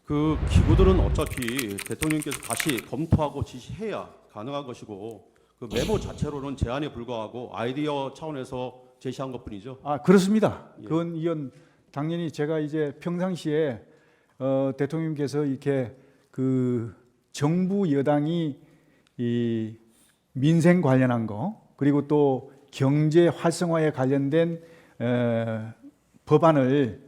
그 기구들은 어차피 대통령께서 다시 검토하고 지시해야 가능한 것이고 그 메모 자체로는 제안에 불과하고 아이디어 차원에서 제시한 것뿐이죠. 아, 그렇습니다. 예. 그건 이건 당연히 제가 이제 평상시에 대통령께서 이렇게 그 정부 여당이 이 민생 관련한 거 그리고 또 경제 활성화에 관련된 법안을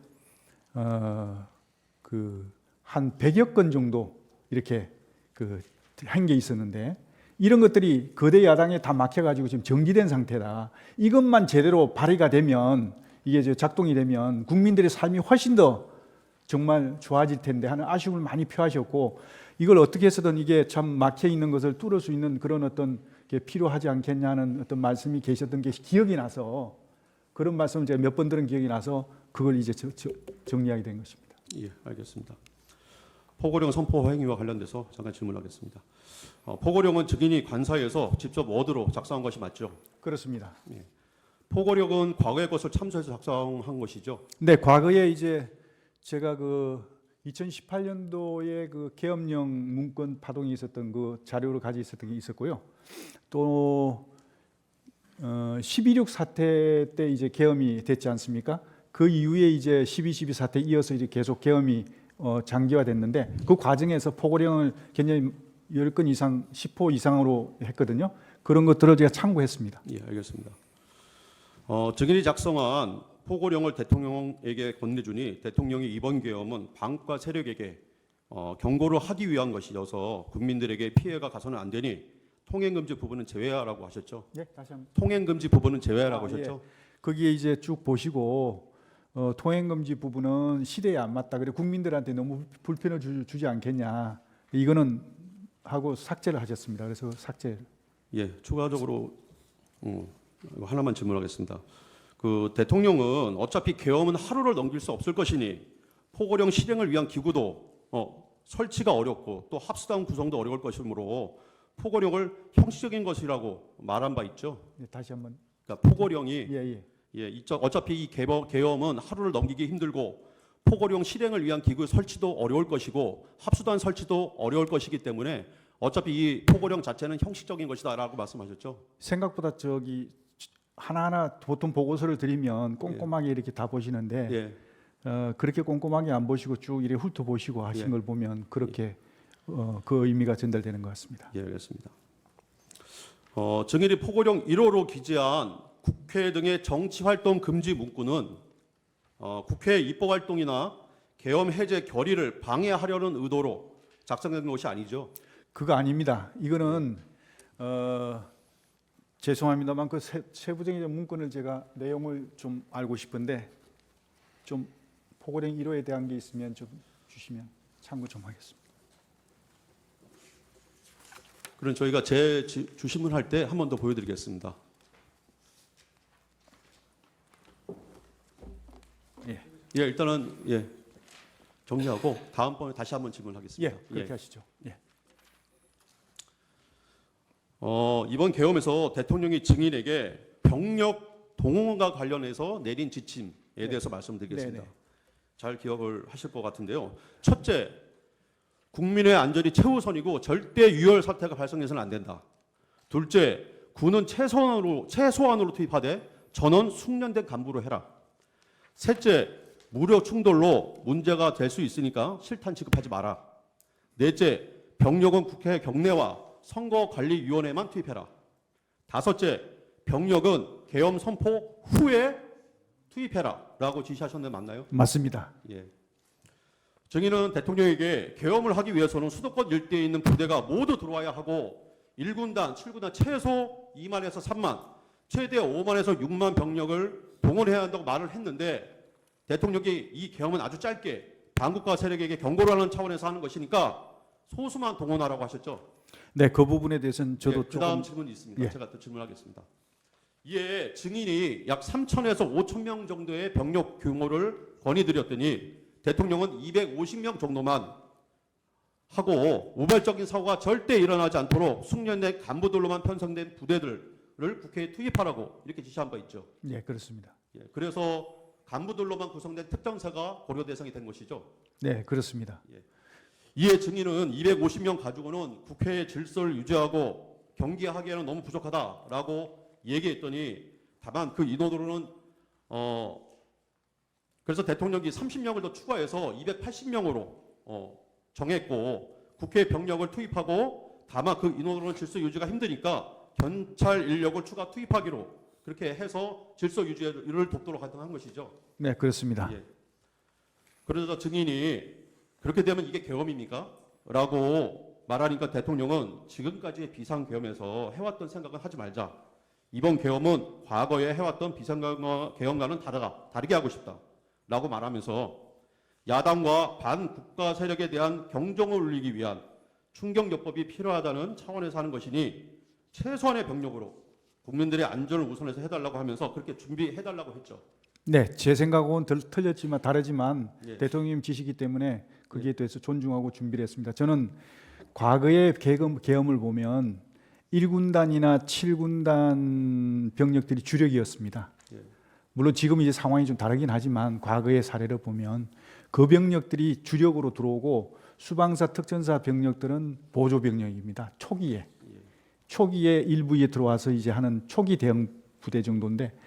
그 한 100여 건 정도 이렇게 그 한 게 있었는데 이런 것들이 거대 야당에 다 막혀가지고 지금 정지된 상태다. 이것만 제대로 발의가 되면 이게 이제 작동이 되면 국민들의 삶이 훨씬 더 정말 좋아질 텐데 하는 아쉬움을 많이 표하셨고 이걸 어떻게 해서든 이게 참 막혀 있는 것을 뚫을 수 있는 그런 어떤 게 필요하지 않겠냐는 어떤 말씀이 계셨던 게 기억이 나서 그런 말씀을 제가 몇 번 들은 기억이 나서 그걸 이제 정리하게 된 것입니다. 예, 알겠습니다. 포고령 선포 행위와 관련돼서 잠깐 질문하겠습니다. 포고령은 증인이 관사에서 직접 워드로 작성한 것이 맞죠? 그렇습니다. 예. 포고령은 과거의 것을 참조해서 작성한 것이죠? 네, 과거에 이제 제가 그 2018년도에 그 계엄령 문건 파동이 있었던 그 자료를 가지고 있었던 게 있었고요. 또 12.6 사태 때 이제 계엄이 됐지 않습니까? 그 이후에 이제 12.12 사태 이어서 이제 계속 계엄이 장기화됐는데 그 과정에서 포고령을 굉장히 10건 이상, 10호 이상으로 했거든요. 그런 것들을 제가 참고했습니다. 예, 알겠습니다. 증인이 작성한 포고령을 대통령에게 건네주니 대통령이 이번 계엄은 반국가 세력에게 경고를 하기 위한 것이어서 국민들에게 피해가 가서는 안 되니 통행금지 부분은 제외하라고 하셨죠? 예, 다시 한번. 통행금지 부분은 제외하라고 하셨죠? 예. 거기에 이제 쭉 보시고 통행금지 부분은 시대에 안 맞다. 그래 국민들한테 너무 불편을 주지 않겠냐. 이거는 하고 삭제를 하셨습니다. 그래서 삭제. 예, 추가적으로 하나만 질문하겠습니다. 그 대통령은 어차피 계엄은 하루를 넘길 수 없을 것이니 포고령 실행을 위한 기구도 설치가 어렵고 또 합수당 구성도 어려울 것이므로 포고령을 형식적인 것이라고 말한 바 있죠. 예, 다시 한번. 그러니까 포고령이 예. 어차피 이 계엄은 하루를 넘기기 힘들고 포고령 실행을 위한 기구 설치도 어려울 것이고 합수단 설치도 어려울 것이기 때문에 어차피 이 포고령 자체는 형식적인 것이다라고 말씀하셨죠. 생각보다 저기 하나하나 보통 보고서를 드리면 꼼꼼하게 이렇게 다 보시는데 예, 그렇게 꼼꼼하게 안 보시고 쭉 이렇게 훑어보시고 하신 예. 걸 보면 그렇게 그 의미가 전달되는 것 같습니다. 예, 알겠습니다. 증인이 포고령 1호로 기재한 국회 등의 정치활동 금지 문구는 국회 입법활동이나 계엄 해제 결의를 방해하려는 의도로 작성된 것이 아니죠. 그거 아닙니다. 이거는 죄송합니다만 그 세부적인 문건을 제가 내용을 좀 알고 싶은데 좀 포고령 1호에 대한 게 있으면 좀 주시면 참고 좀 하겠습니다. 그럼 저희가 제 주심을 할 때 한 번 더 보여드리겠습니다. 예, 일단은 정리하고 다음번에 다시 한번 질문하겠습니다. 예, 그렇게 하시죠. 예. 이번 계엄에서 대통령이 증인에게 병력 동원과 관련해서 내린 지침에 대해서 말씀드리겠습니다. 네네. 잘 기억을 하실 것 같은데요. 첫째, 국민의 안전이 최우선이고 절대 유혈 사태가 발생해서는 안 된다. 둘째, 군은 최소한으로 투입하되 전원 숙련된 간부로 해라. 셋째, 무력 충돌로 문제가 될 수 있으니까 실탄 지급하지 마라. 넷째, 병력은 국회 경내와 선거관리위원회만 투입해라. 다섯째, 병력은 계엄 선포 후에 투입해라 라고 지시하셨는데 맞나요? 맞습니다. 예. 증인은 대통령에게 계엄을 하기 위해서는 수도권 일대에 있는 부대가 모두 들어와야 하고 1군단, 7군단 최소 2만에서 3만, 최대 5만에서 6만 병력을 동원해야 한다고 말을 했는데 대통령이 이 계엄은 아주 짧게 반국가 세력에게 경고를 하는 차원에서 하는 것이니까 소수만 동원하라고 하셨죠. 네, 그 부분에 대해서는 저도 그 다음 조금 질문이 있습니다. 예. 제가 또 질문하겠습니다. 이에 증인이 약 3,000에서 5,000명 정도의 병력 규모를 건의드렸더니 대통령은 250명 정도만 하고 우발적인 사고가 절대 일어나지 않도록 숙련된 간부들로만 편성된 부대들을 국회에 투입하라고 이렇게 지시한 바 있죠. 예, 그렇습니다. 예, 그래서 간부들로만 구성된 특전사가 고려 대상이 된 것이죠. 네, 그렇습니다. 예. 이에 증인은 250명 가지고는 국회의 질서를 유지하고 경기하기에는 너무 부족하다라고 얘기했더니 다만 그 인원으로는 그래서 대통령이 30명을 더 추가해서 280명으로 정했고 국회 병력을 투입하고 다만 그 인원으로는 질서 유지가 힘드니까 경찰 인력을 추가 투입하기로 그렇게 해서 질서 유지를 돕도록 한 것이죠. 네, 그렇습니다. 예. 그러자 증인이 그렇게 되면 이게 계엄입니까? 라고 말하니까 대통령은 지금까지의 비상계엄에서 해왔던 생각은 하지 말자. 이번 계엄은 과거에 해왔던 비상계엄과는 다르게 하고 싶다. 라고 말하면서 야당과 반국가 세력에 대한 경종을 울리기 위한 충격요법이 필요하다는 차원에서 하는 것이니 최소한의 병력으로 국민들의 안전을 우선해서 해달라고 하면서 그렇게 준비해달라고 했죠. 네, 제 생각은 틀렸지만 다르지만 예. 대통령님 지시기 때문에 거기에 대해서 존중하고 준비를 했습니다. 저는 과거의 계엄을 보면 1군단이나 7군단 병력들이 주력이었습니다. 예. 물론 지금 이제 상황이 좀 다르긴 하지만 과거의 사례를 보면 그 병력들이 주력으로 들어오고 수방사 특전사 병력들은 보조 병력입니다. 초기에 일부에 들어와서 이제 하는 초기 대응 부대 정도인데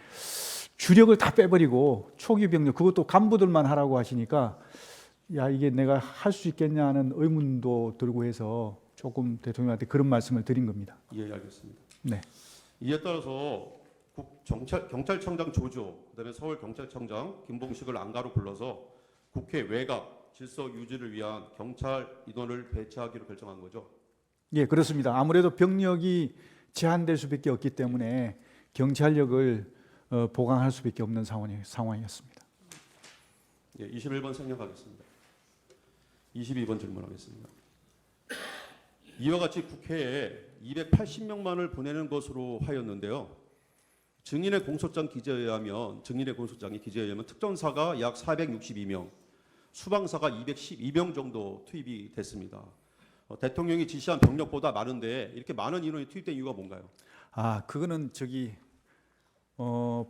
주력을 다 빼버리고 초기 병력 그것도 간부들만 하라고 하시니까 야 이게 내가 할 수 있겠냐 하는 의문도 들고 해서 조금 대통령한테 그런 말씀을 드린 겁니다. 예, 알겠습니다. 네. 이에 따라서 경찰청장 조조, 그다음에 서울경찰청장 김봉식을 안가로 불러서 국회 외곽 질서 유지를 위한 경찰 인원을 배치하기로 결정한 거죠. 예, 그렇습니다. 아무래도 병력이 제한될 수밖에 없기 때문에 경찰력을 보강할 수밖에 없는 상황이었습니다. 예, 21번 생략하겠습니다. 22번 질문하겠습니다. 이와 같이 국회에 280명만을 보내는 것으로 하였는데요. 증인의 공소장이 기재에 의하면 특전사가 약 462명, 수방사가 212명 정도 투입이 됐습니다. 대통령이 지시한 병력보다 많은데 이렇게 많은 인원이 투입된 이유가 뭔가요? 아, 그거는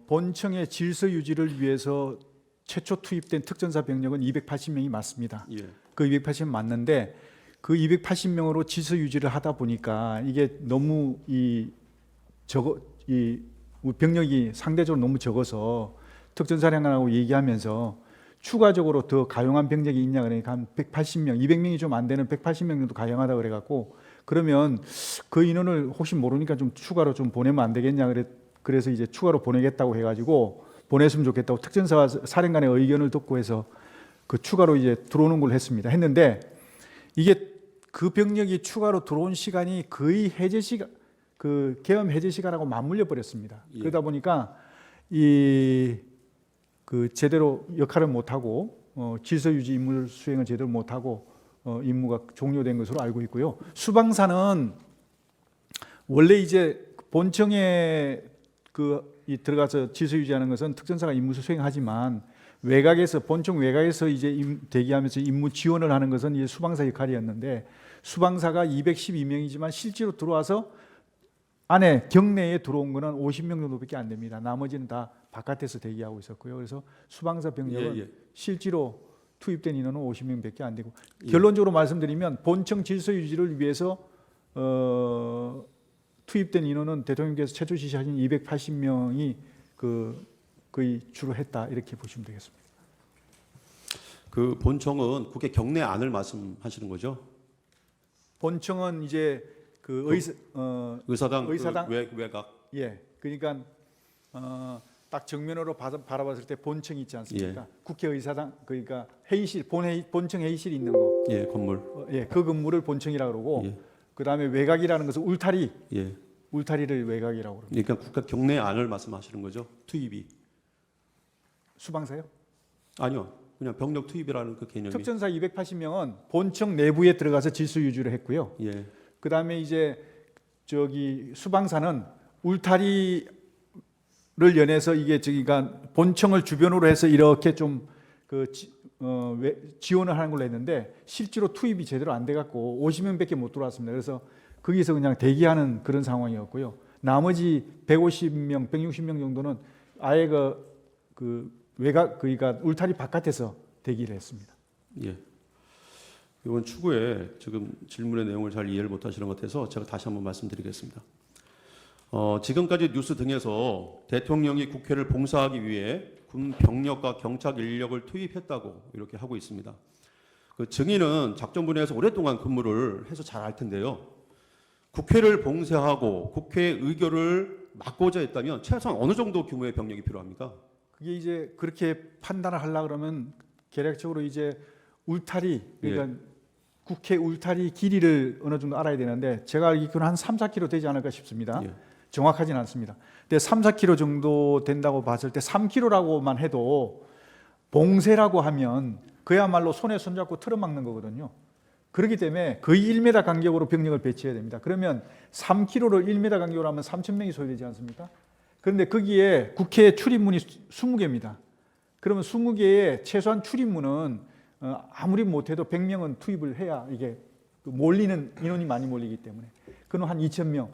본청의 질서 유지를 위해서 최초 투입된 특전사 병력은 280명이 맞습니다. 예. 그 280명 맞는데 그 280명으로 질서 유지를 하다 보니까 이게 너무 병력이 상대적으로 너무 적어서 특전사령관하고 얘기하면서 추가적으로 더 가용한 병력이 있냐 그러니까 한 180명, 200명이 좀 안 되는 180명 정도 가용하다 그래갖고 그러면 그 인원을 혹시 모르니까 좀 추가로 좀 보내면 안 되겠냐 그래서 이제 추가로 보내겠다고 해가지고 보냈으면 좋겠다고 특전사 사령관의 의견을 듣고 해서 그 추가로 이제 들어오는 걸 했는데 이게 그 병력이 추가로 들어온 시간이 거의 해제 시간 그 계엄 해제 시간하고 맞물려 버렸습니다. 예. 그러다 보니까 제대로 역할을 못 하고 질서 유지 임무 수행을 제대로 못 하고 임무가 종료된 것으로 알고 있고요. 수방사는 원래 이제 본청에 들어가서 질서 유지하는 것은 특전사가 임무 수행하지만 본청 외곽에서 이제 대기하면서 임무 지원을 하는 것은 이제 수방사 역할이었는데 수방사가 212명이지만 실제로 들어와서 경내에 들어온 거는 50명 정도밖에 안 됩니다. 나머지는 다 바깥에서 대기하고 있었고요. 그래서 수방사 병력은 실제로 투입된 인원은 50명밖에 안 되고 결론적으로 말씀드리면 본청 질서 유지를 위해서 투입된 인원은 대통령께서 최초 지시하신 280명이 거의 주로 했다 이렇게 보시면 되겠습니다. 그 본청은 국회 경내 안을 말씀하시는 거죠? 본청은 이제 의사당 외곽. 예, 그러니까 딱 정면으로 바라봤을 때 본청이 있지 않습니까? 국회 의사당 그러니까 회의실 본청 회의실이 있는 거. 예, 건물. 그 건물을 본청이라고 그러고 그다음에 외곽이라는 것은 울타리를 외곽이라고 그럽니다. 그러니까 국가 경내 안을 말씀하시는 거죠? 투입이. 수방사요? 아니요. 그냥 병력 투입이라는 그 개념이. 특전사 280명은 본청 내부에 들어가서 질서 유지를 했고요. 예. 그다음에 이제 수방사는 울타리를 연해서 그러니까 본청을 주변으로 해서 이렇게 좀 지원을 하는 걸로 했는데 실제로 투입이 제대로 안 돼갖고 50명밖에 못 들어왔습니다. 그래서 거기서 그냥 대기하는 그런 상황이었고요. 나머지 150명, 160명 정도는 아예 외곽 그러니까 울타리 바깥에서 대기를 했습니다. 예. 이번 추구에 지금 질문의 내용을 잘 이해를 못하시는 것 같아서 제가 다시 한번 말씀드리겠습니다. 지금까지 뉴스 등에서 대통령이 국회를 봉사하기 위해 군 병력과 경찰 인력을 투입했다고 이렇게 하고 있습니다. 그 증인은 작전 분야에서 오랫동안 근무를 해서 잘 알 텐데요. 국회를 봉쇄하고 국회의 의결을 막고자 했다면 최소한 어느 정도 규모의 병력이 필요합니까? 그게 이제 그렇게 판단을 하려 그러면 계략적으로 이제 울타리 그러니까 국회 울타리 길이를 어느 정도 알아야 되는데 제가 알기로는 한 3, 4km 되지 않을까 싶습니다. 예. 정확하진 않습니다. 근데 3, 4km 정도 된다고 봤을 때 3km라고만 해도 봉쇄라고 하면 그야말로 손에 손잡고 틀어막는 거거든요. 그렇기 때문에 거의 1m 간격으로 병력을 배치해야 됩니다. 그러면 3km를 1m 간격으로 하면 3,000명이 소요되지 않습니까? 그런데 거기에 국회 출입문이 20개입니다. 그러면 20개의 최소한 출입문은 아무리 못해도 100명은 투입을 해야 이게 몰리는 인원이 많이 몰리기 때문에 그는 한 2,000명.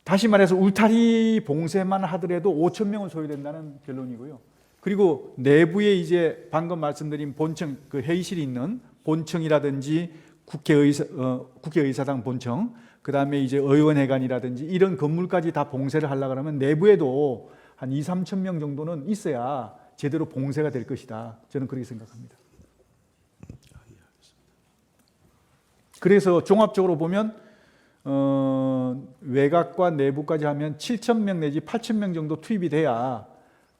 다시 말해서 울타리 봉쇄만 하더라도 5,000명은 소요된다는 결론이고요. 그리고 내부에 이제 방금 말씀드린 본청, 그 회의실이 있는 본청이라든지 국회의사당 본청, 그 다음에 이제 의원회관이라든지 이런 건물까지 다 봉쇄를 하려고 하면 내부에도 한 2, 3천 명 정도는 있어야 제대로 봉쇄가 될 것이다. 저는 그렇게 생각합니다. 그래서 종합적으로 보면 외곽과 내부까지 하면 7,000명 내지 8,000명 정도 투입이 돼야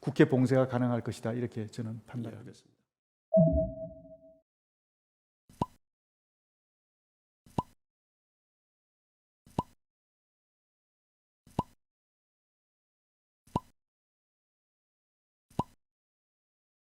국회 봉쇄가 가능할 것이다. 이렇게 저는 판단하겠습니다.